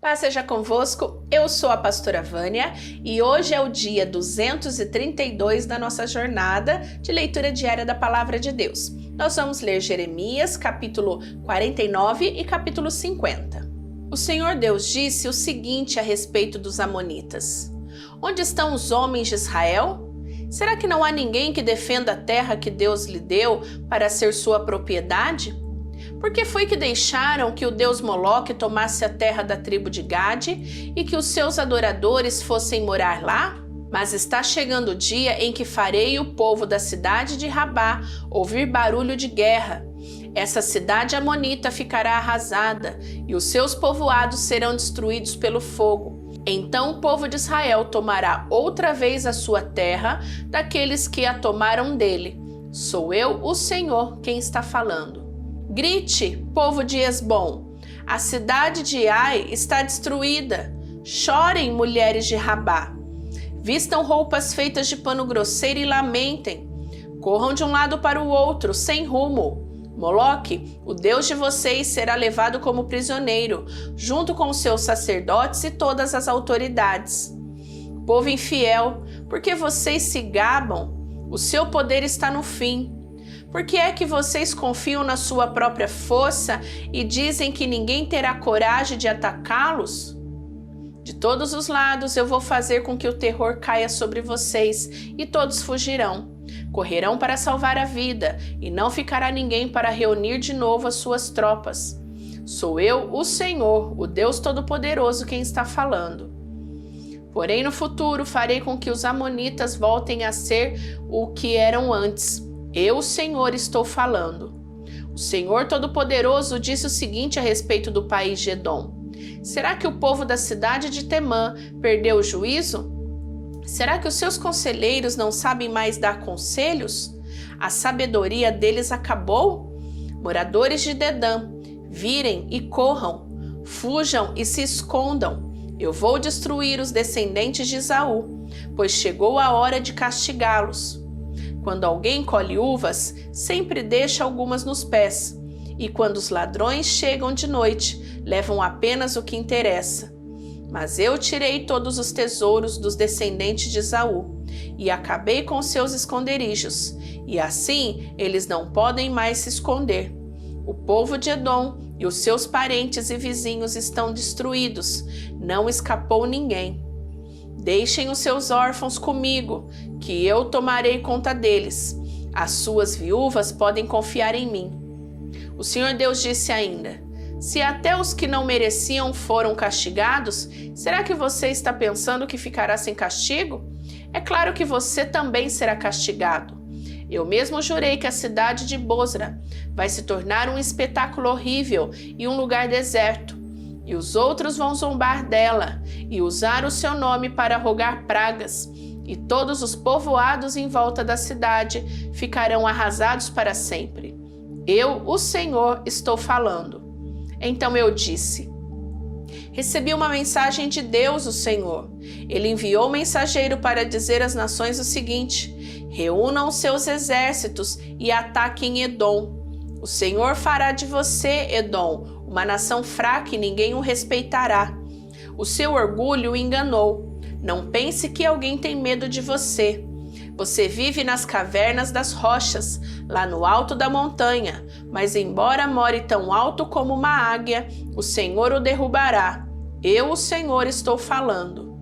Paz seja convosco, eu sou a pastora Vânia e hoje é o dia 232 da nossa jornada de leitura diária da Palavra de Deus. Nós vamos ler Jeremias, capítulo 49 e capítulo 50. O Senhor Deus disse o seguinte a respeito dos amonitas: Onde estão os homens de Israel? Será que não há ninguém que defenda a terra que Deus lhe deu para ser sua propriedade? Por que foi que deixaram que o deus Moloque tomasse a terra da tribo de Gade e que os seus adoradores fossem morar lá? Mas está chegando o dia em que farei o povo da cidade de Rabá ouvir barulho de guerra. Essa cidade amonita ficará arrasada e os seus povoados serão destruídos pelo fogo. Então o povo de Israel tomará outra vez a sua terra daqueles que a tomaram dele. Sou eu, o Senhor, quem está falando. Grite, povo de Esbom, a cidade de Ai está destruída. Chorem, mulheres de Rabá. Vistam roupas feitas de pano grosseiro e lamentem. Corram de um lado para o outro, sem rumo. Moloque, o deus de vocês, será levado como prisioneiro, junto com os seus sacerdotes e todas as autoridades. Povo infiel, por que vocês se gabam? O seu poder está no fim. Por que é que vocês confiam na sua própria força e dizem que ninguém terá coragem de atacá-los? De todos os lados eu vou fazer com que o terror caia sobre vocês e todos fugirão. Correrão para salvar a vida e não ficará ninguém para reunir de novo as suas tropas. Sou eu, o Senhor, o Deus Todo-Poderoso, quem está falando. Porém, no futuro farei com que os amonitas voltem a ser o que eram antes. Eu, o Senhor, estou falando. O Senhor Todo-Poderoso disse o seguinte a respeito do país de Edom: Será que o povo da cidade de Temã perdeu o juízo? Será que os seus conselheiros não sabem mais dar conselhos? A sabedoria deles acabou? Moradores de Dedã, virem e corram, fujam e se escondam. Eu vou destruir os descendentes de Esaú, pois chegou a hora de castigá-los. Quando alguém colhe uvas, sempre deixa algumas nos pés. E quando os ladrões chegam de noite, levam apenas o que interessa. Mas eu tirei todos os tesouros dos descendentes de Esaú e acabei com seus esconderijos. E assim eles não podem mais se esconder. O povo de Edom e os seus parentes e vizinhos estão destruídos. Não escapou ninguém. Deixem os seus órfãos comigo, que eu tomarei conta deles. As suas viúvas podem confiar em mim. O Senhor Deus disse ainda: Se até os que não mereciam foram castigados, será que você está pensando que ficará sem castigo? É claro que você também será castigado. Eu mesmo jurei que a cidade de Bosra vai se tornar um espetáculo horrível e um lugar deserto. E os outros vão zombar dela e usar o seu nome para rogar pragas. E todos os povoados em volta da cidade ficarão arrasados para sempre. Eu, o Senhor, estou falando. Então eu disse: Recebi uma mensagem de Deus, o Senhor. Ele enviou um mensageiro para dizer às nações o seguinte: Reúnam seus exércitos e ataquem Edom. O Senhor fará de você, Edom, uma nação fraca e ninguém o respeitará. O seu orgulho o enganou. Não pense que alguém tem medo de você. Você vive nas cavernas das rochas, lá no alto da montanha, mas embora more tão alto como uma águia, o Senhor o derrubará. Eu, o Senhor, estou falando.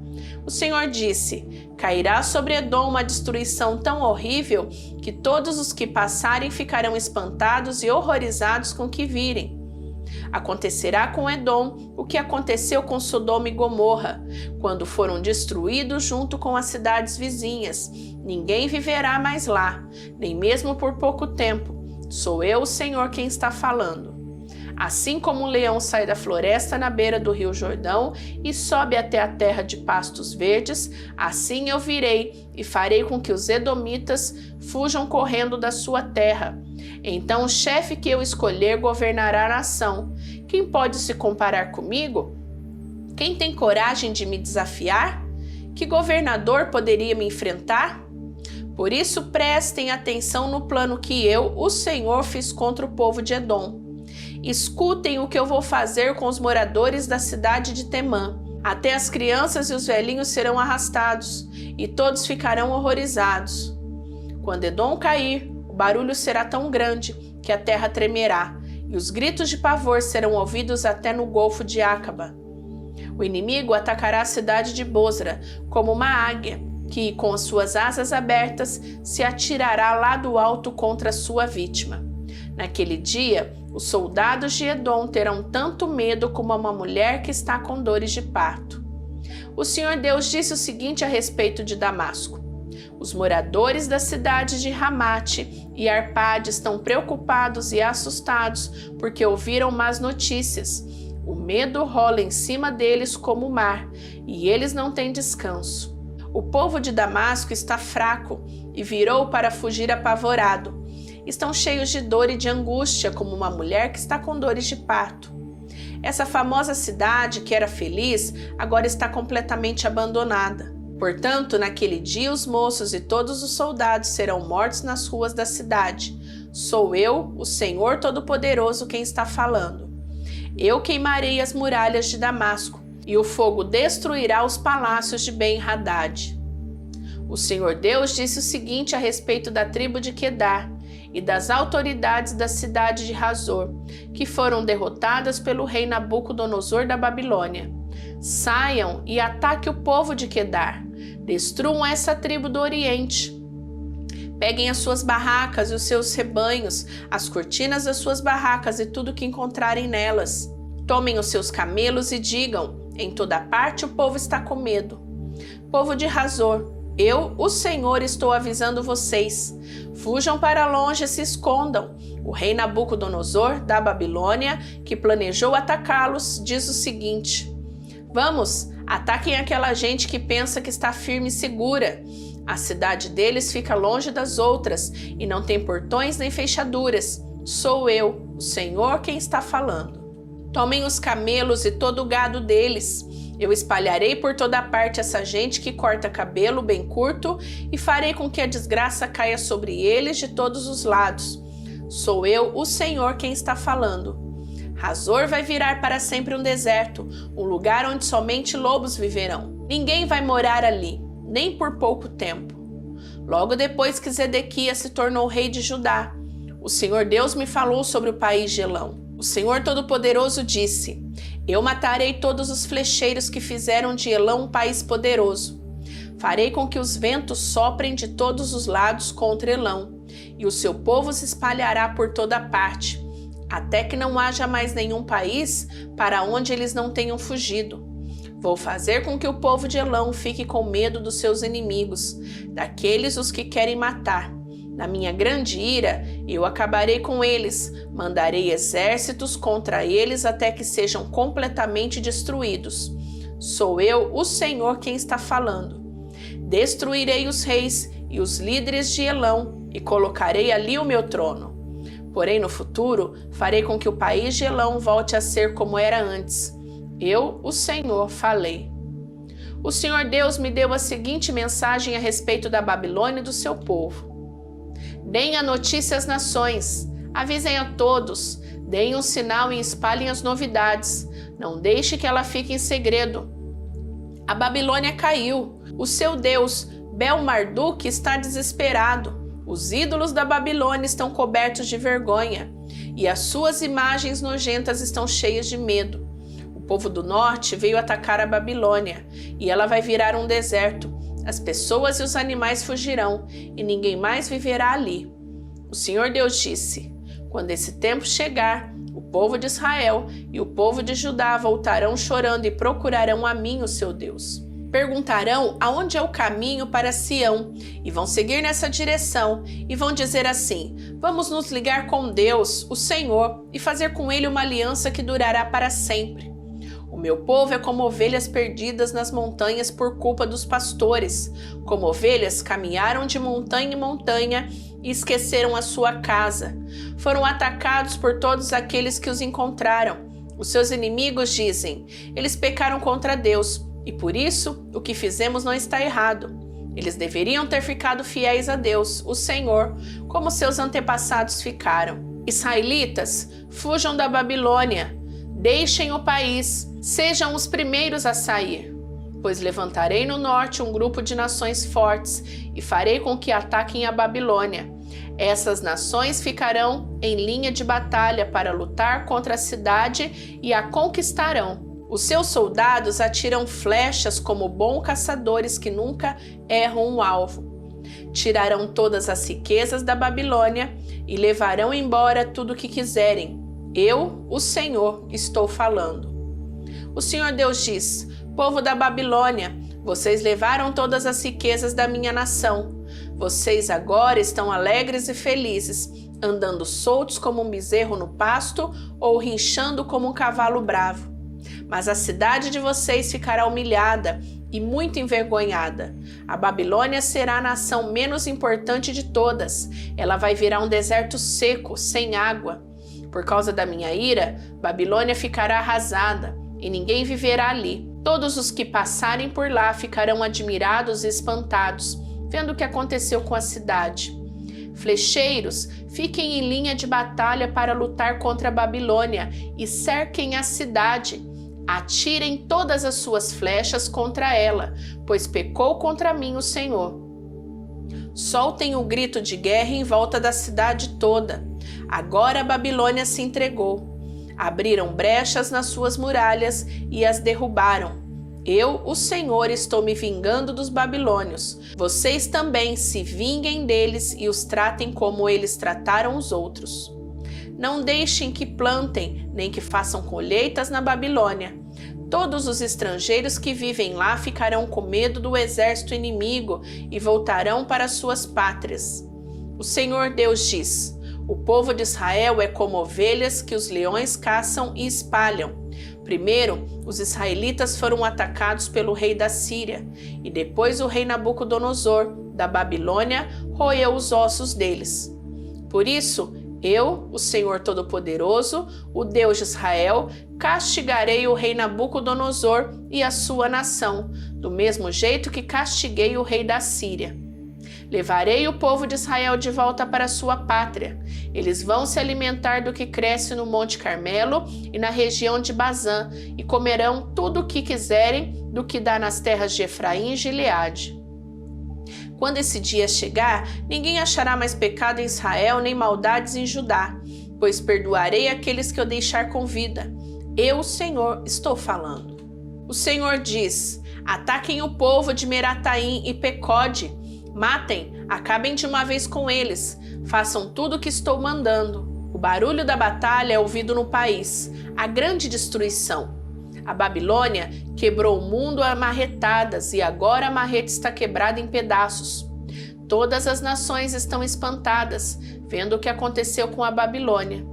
O Senhor disse: Cairá sobre Edom uma destruição tão horrível que todos os que passarem ficarão espantados e horrorizados com o que virem. Acontecerá com Edom o que aconteceu com Sodoma e Gomorra, quando foram destruídos junto com as cidades vizinhas. Ninguém viverá mais lá, nem mesmo por pouco tempo. Sou eu, o Senhor, quem está falando. Assim como um leão sai da floresta na beira do rio Jordão e sobe até a terra de pastos verdes, assim eu virei e farei com que os edomitas fujam correndo da sua terra. Então o chefe que eu escolher governará a nação. Quem pode se comparar comigo? Quem tem coragem de me desafiar? Que governador poderia me enfrentar? Por isso prestem atenção no plano que eu, o Senhor, fiz contra o povo de Edom. Escutem o que eu vou fazer com os moradores da cidade de Temã. Até as crianças e os velhinhos serão arrastados, e todos ficarão horrorizados. Quando Edom cair, o barulho será tão grande que a terra tremerá, e os gritos de pavor serão ouvidos até no golfo de Acaba. O inimigo atacará a cidade de Bosra como uma águia, que, com as suas asas abertas, se atirará lá do alto contra a sua vítima. Naquele dia, os soldados de Edom terão tanto medo como uma mulher que está com dores de parto. O Senhor Deus disse o seguinte a respeito de Damasco: os moradores da cidade de Ramate e Arpade estão preocupados e assustados porque ouviram más notícias. O medo rola em cima deles como o mar, e eles não têm descanso. O povo de Damasco está fraco e virou para fugir apavorado. Estão cheios de dor e de angústia, como uma mulher que está com dores de parto. Essa famosa cidade, que era feliz, agora está completamente abandonada. Portanto, naquele dia os moços e todos os soldados serão mortos nas ruas da cidade. Sou eu, o Senhor Todo-Poderoso, quem está falando. Eu queimarei as muralhas de Damasco, e o fogo destruirá os palácios de Ben-Hadad. O Senhor Deus disse o seguinte a respeito da tribo de Quedar e das autoridades da cidade de Hazor, que foram derrotadas pelo rei Nabucodonosor da Babilônia. Saiam e ataquem o povo de Quedar. Destruam essa tribo do Oriente. Peguem as suas barracas e os seus rebanhos, as cortinas das suas barracas e tudo que encontrarem nelas. Tomem os seus camelos e digam: em toda parte o povo está com medo. Povo de Hazor, eu, o Senhor, estou avisando vocês. Fujam para longe e se escondam. O rei Nabucodonosor, da Babilônia, que planejou atacá-los, diz o seguinte: vamos, ataquem aquela gente que pensa que está firme e segura. A cidade deles fica longe das outras e não tem portões nem fechaduras. Sou eu, o Senhor, quem está falando. Tomem os camelos e todo o gado deles. Eu espalharei por toda parte essa gente que corta cabelo bem curto e farei com que a desgraça caia sobre eles de todos os lados. Sou eu, o Senhor, quem está falando. Hazor vai virar para sempre um deserto, um lugar onde somente lobos viverão. Ninguém vai morar ali, nem por pouco tempo. Logo depois que Zedequias se tornou rei de Judá, o Senhor Deus me falou sobre o país de Elão. O Senhor Todo-Poderoso disse: eu matarei todos os flecheiros que fizeram de Elão um país poderoso. Farei com que os ventos soprem de todos os lados contra Elão, e o seu povo se espalhará por toda parte, até que não haja mais nenhum país para onde eles não tenham fugido. Vou fazer com que o povo de Elão fique com medo dos seus inimigos, daqueles os que querem matar. Na minha grande ira, eu acabarei com eles, mandarei exércitos contra eles até que sejam completamente destruídos. Sou eu, o Senhor, quem está falando. Destruirei os reis e os líderes de Elão e colocarei ali o meu trono. Porém, no futuro, farei com que o país de Elão volte a ser como era antes. Eu, o Senhor, falei. O Senhor Deus me deu a seguinte mensagem a respeito da Babilônia e do seu povo. Deem a notícia às nações, avisem a todos, deem um sinal e espalhem as novidades. Não deixe que ela fique em segredo. A Babilônia caiu. O seu Deus, Bel-Marduk, está desesperado. Os ídolos da Babilônia estão cobertos de vergonha, e as suas imagens nojentas estão cheias de medo. O povo do norte veio atacar a Babilônia, e ela vai virar um deserto. As pessoas e os animais fugirão, e ninguém mais viverá ali. O Senhor Deus disse: quando esse tempo chegar, o povo de Israel e o povo de Judá voltarão chorando e procurarão a mim, o seu Deus. Perguntarão aonde é o caminho para Sião, e vão seguir nessa direção, e vão dizer assim: vamos nos ligar com Deus, o Senhor, e fazer com ele uma aliança que durará para sempre. O meu povo é como ovelhas perdidas nas montanhas por culpa dos pastores. Como ovelhas, caminharam de montanha em montanha e esqueceram a sua casa. Foram atacados por todos aqueles que os encontraram. Os seus inimigos dizem: eles pecaram contra Deus, e por isso o que fizemos não está errado. Eles deveriam ter ficado fiéis a Deus, o Senhor, como seus antepassados ficaram. Israelitas, fujam da Babilônia, deixem o país, sejam os primeiros a sair. Pois levantarei no norte um grupo de nações fortes e farei com que ataquem a Babilônia. Essas nações ficarão em linha de batalha para lutar contra a cidade e a conquistarão. Os seus soldados atiram flechas como bons caçadores que nunca erram um alvo. Tirarão todas as riquezas da Babilônia e levarão embora tudo o que quiserem. Eu, o Senhor, estou falando. O Senhor Deus diz: povo da Babilônia, vocês levaram todas as riquezas da minha nação. Vocês agora estão alegres e felizes, andando soltos como um bezerro no pasto ou rinchando como um cavalo bravo. Mas a cidade de vocês ficará humilhada e muito envergonhada. A Babilônia será a nação menos importante de todas. Ela vai virar um deserto seco, sem água. Por causa da minha ira, Babilônia ficará arrasada e ninguém viverá ali. Todos os que passarem por lá ficarão admirados e espantados, vendo o que aconteceu com a cidade. Flecheiros, fiquem em linha de batalha para lutar contra a Babilônia e cerquem a cidade. Atirem todas as suas flechas contra ela, pois pecou contra mim o Senhor. Soltem o grito de guerra em volta da cidade toda. Agora a Babilônia se entregou. Abriram brechas nas suas muralhas e as derrubaram. Eu, o Senhor, estou me vingando dos babilônios. Vocês também se vinguem deles e os tratem como eles trataram os outros. Não deixem que plantem, nem que façam colheitas na Babilônia. Todos os estrangeiros que vivem lá ficarão com medo do exército inimigo e voltarão para suas pátrias. O Senhor Deus diz: o povo de Israel é como ovelhas que os leões caçam e espalham. Primeiro, os israelitas foram atacados pelo rei da Síria, e depois o rei Nabucodonosor, da Babilônia, roeu os ossos deles. Por isso, eu, o Senhor Todo-Poderoso, o Deus de Israel, castigarei o rei Nabucodonosor e a sua nação, do mesmo jeito que castiguei o rei da Síria. Levarei o povo de Israel de volta para sua pátria. Eles vão se alimentar do que cresce no Monte Carmelo e na região de Bazã, e comerão tudo o que quiserem do que dá nas terras de Efraim e Gileade. Quando esse dia chegar, ninguém achará mais pecado em Israel nem maldades em Judá, pois perdoarei aqueles que eu deixar com vida. Eu, o Senhor, estou falando. O Senhor diz: ataquem o povo de Merataim e Pecode. Matem, acabem de uma vez com eles, façam tudo o que estou mandando. O barulho da batalha é ouvido no país, a grande destruição. A Babilônia quebrou o mundo a marretadas e agora a marreta está quebrada em pedaços. Todas as nações estão espantadas, vendo o que aconteceu com a Babilônia.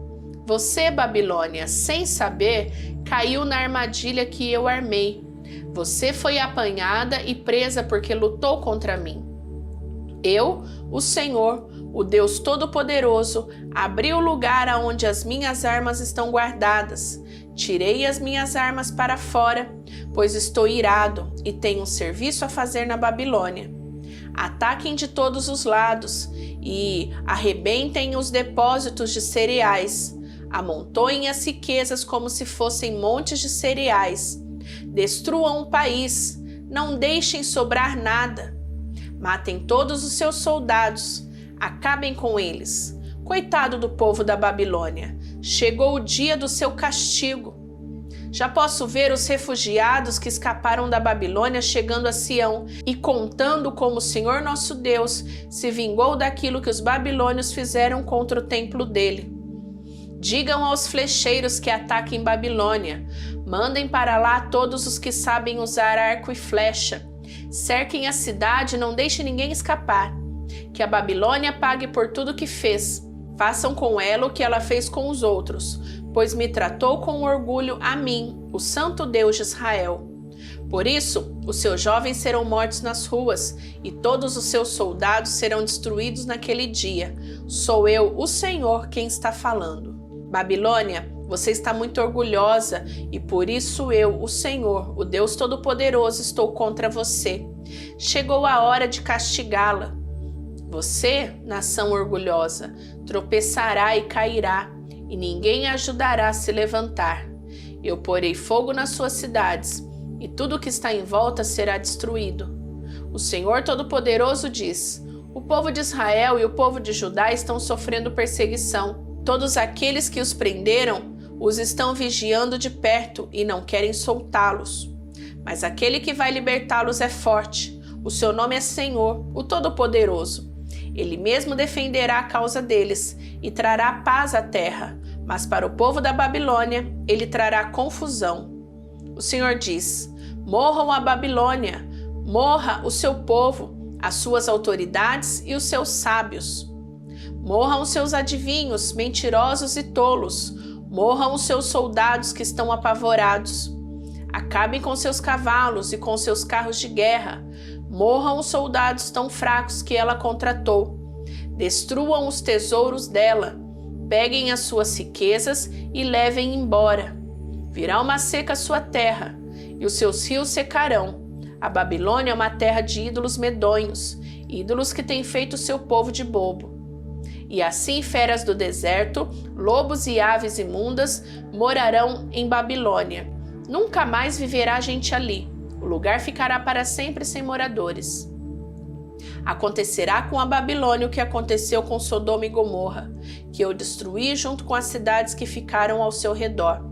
Você, Babilônia, sem saber, caiu na armadilha que eu armei. Você foi apanhada e presa porque lutou contra mim. Eu, o Senhor, o Deus Todo-Poderoso, abri o lugar aonde as minhas armas estão guardadas. Tirei as minhas armas para fora, pois estou irado e tenho um serviço a fazer na Babilônia. Ataquem de todos os lados e arrebentem os depósitos de cereais. Amontoem as riquezas como se fossem montes de cereais. Destruam o país, não deixem sobrar nada. Matem todos os seus soldados, acabem com eles. Coitado do povo da Babilônia, chegou o dia do seu castigo. Já posso ver os refugiados que escaparam da Babilônia chegando a Sião e contando como o Senhor nosso Deus se vingou daquilo que os babilônios fizeram contra o templo dele. Digam aos flecheiros que ataquem Babilônia, mandem para lá todos os que sabem usar arco e flecha. Cerquem a cidade e não deixem ninguém escapar. Que a Babilônia pague por tudo que fez. Façam com ela o que ela fez com os outros, pois me tratou com orgulho a mim, o Santo Deus de Israel. Por isso, os seus jovens serão mortos nas ruas, e todos os seus soldados serão destruídos naquele dia. Sou eu, o Senhor, quem está falando. Babilônia, você está muito orgulhosa, e por isso eu, o Senhor, o Deus Todo-Poderoso, estou contra você. Chegou a hora de castigá-la. Você, nação orgulhosa, tropeçará e cairá, e ninguém a ajudará a se levantar. Eu porei fogo nas suas cidades, e tudo que está em volta será destruído. O Senhor Todo-Poderoso diz: o povo de Israel e o povo de Judá estão sofrendo perseguição. Todos aqueles que os prenderam os estão vigiando de perto e não querem soltá-los. Mas aquele que vai libertá-los é forte. O seu nome é Senhor, o Todo-Poderoso. Ele mesmo defenderá a causa deles e trará paz à terra, mas para o povo da Babilônia ele trará confusão. O Senhor diz: morram a Babilônia, morra o seu povo, as suas autoridades e os seus sábios. Morram os seus adivinhos, mentirosos e tolos, morram os seus soldados que estão apavorados. Acabem com seus cavalos e com seus carros de guerra. Morram os soldados tão fracos que ela contratou. Destruam os tesouros dela. Peguem as suas riquezas e levem embora. Virá uma seca a sua terra, e os seus rios secarão. A Babilônia é uma terra de ídolos medonhos, ídolos que têm feito seu povo de bobo. E assim feras do deserto, lobos e aves imundas morarão em Babilônia. Nunca mais viverá gente ali. O lugar ficará para sempre sem moradores. Acontecerá com a Babilônia o que aconteceu com Sodoma e Gomorra, que eu destruí junto com as cidades que ficaram ao seu redor.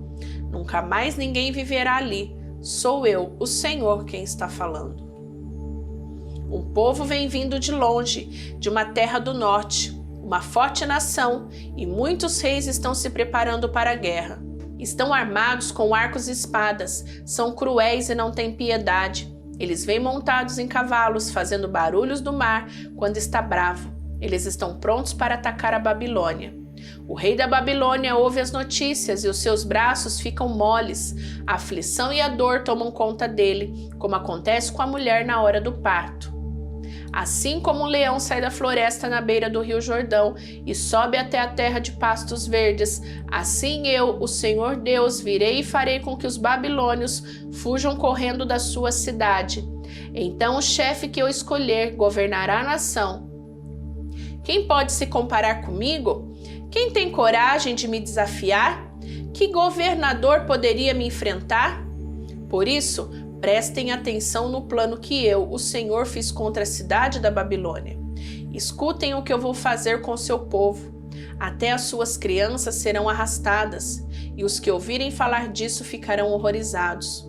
Nunca mais ninguém viverá ali. Sou eu, o Senhor, quem está falando. Um povo vem vindo de longe, de uma terra do norte, uma forte nação, e muitos reis estão se preparando para a guerra. Estão armados com arcos e espadas, são cruéis e não têm piedade. Eles vêm montados em cavalos, fazendo barulhos do mar quando está bravo. Eles estão prontos para atacar a Babilônia. O rei da Babilônia ouve as notícias e os seus braços ficam moles. A aflição e a dor tomam conta dele, como acontece com a mulher na hora do parto. Assim como um leão sai da floresta na beira do rio Jordão e sobe até a terra de pastos verdes, assim eu, o Senhor Deus, virei e farei com que os babilônios fujam correndo da sua cidade. Então o chefe que eu escolher governará a nação. Quem pode se comparar comigo? Quem tem coragem de me desafiar? Que governador poderia me enfrentar? Por isso, prestem atenção no plano que eu, o Senhor, fiz contra a cidade da Babilônia. Escutem o que eu vou fazer com seu povo. Até as suas crianças serão arrastadas, e os que ouvirem falar disso ficarão horrorizados.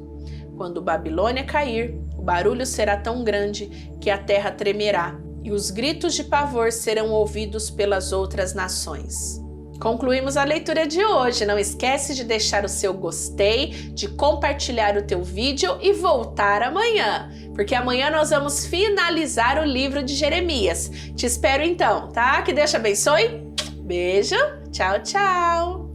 Quando Babilônia cair, o barulho será tão grande que a terra tremerá, e os gritos de pavor serão ouvidos pelas outras nações. Concluímos a leitura de hoje. Não esquece de deixar o seu gostei, de compartilhar o teu vídeo e voltar amanhã, porque amanhã nós vamos finalizar o livro de Jeremias. Te espero então, tá? Que Deus te abençoe. Beijo, tchau, tchau!